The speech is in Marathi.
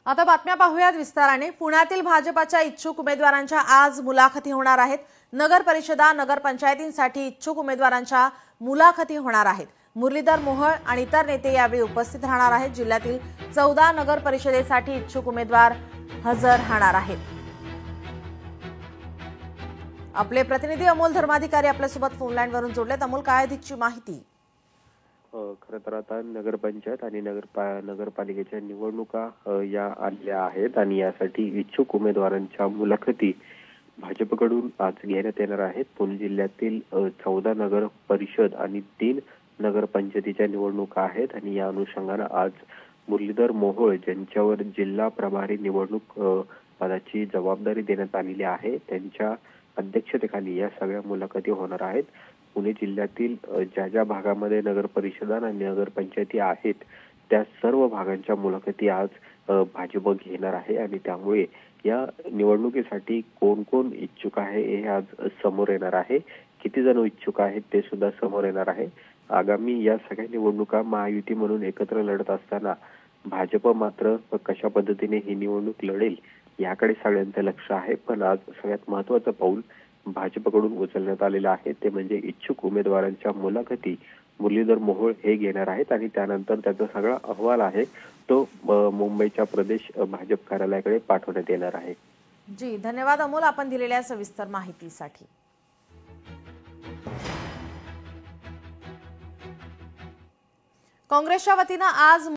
आता बातम्या पाहूयात विस्ताराने। पुण्यातील भाजपाच्या इच्छुक उमेदवारांच्या आज मुलाखती होणार आहेत। नगर परिषदा, नगर पंचायतींसाठी इच्छुक उमेदवारांच्या मुलाखती होणार आहेत। मुरलीधर मोहोळ आणि इतर नेते यावेळी उपस्थित राहणार आहेत। जिल्ह्यातील 14 नगर परिषदेसाठी इच्छुक उमेदवार हजर राहणार आहेत। आपले प्रतिनिधी अमोल धर्माधिकारी आपल्यासोबत फोन लाईन वरून जोडलेत। अमोल, काय अधिकची माहिती? खरं तर आता नगरपंचायत आणि नगरपालिकेच्या निवडणुका या आल्या आहेत आणि यासाठी इच्छुक उमेदवारांच्या मुलाखती भाजपकडून आज घेण्यात येणार आहेत। पुणे जिल्ह्यातील 14 नगर परिषद आणि 3 नगरपंचायतीच्या निवडणुका आहेत आणि या अनुषंगाने आज मुरलीधर मोहोळ ज्यांच्यावर जिल्हा प्रभारी निवडणूक पदाची जबाबदारी देण्यात आलेली आहे, त्यांच्या अध्यक्षतेखाली या सगळ्या मुलाखती होणार आहेत। पुणे जिल्ह्यातील ज्या भागामध्ये नगर परिषदा आणि नगरपंचायती आहेत त्या सर्व भागांच्या मुलाखती आज भाजप घेणार आहे आणि त्यामुळे या निवडणुकीसाठी कोण कोण इच्छुक आहे हे आज समोर येणार आहे। किती जण इच्छुक आहेत ते सुद्धा समोर येणार आहे। आगामी या सगळ्या निवडणुका महायुती म्हणून एकत्र लढत असताना भाजप मात्र कशा पद्धतीने ही निवडणूक लढेल याकडे सगळ्यांचं लक्ष आहे। पण आज सगळ्यात महत्त्वाचं पाऊल भाजपकडून उचलण्यात आलेलं आहे ते म्हणजे इच्छुक उमेदवारांच्या मुलाखती मुरलीधर मोहोळ हे घेणार आहेत आणि त्यानंतर त्याचा सगळा अहवाल आहे तो मुंबईच्या प्रदेश भाजप कार्यालयाकडे पाठवण्यात येणार आहे। जी, धन्यवाद अमोल, आपण दिलेल्या सविस्तर माहितीसाठी। काँग्रेसच्या वतीने आज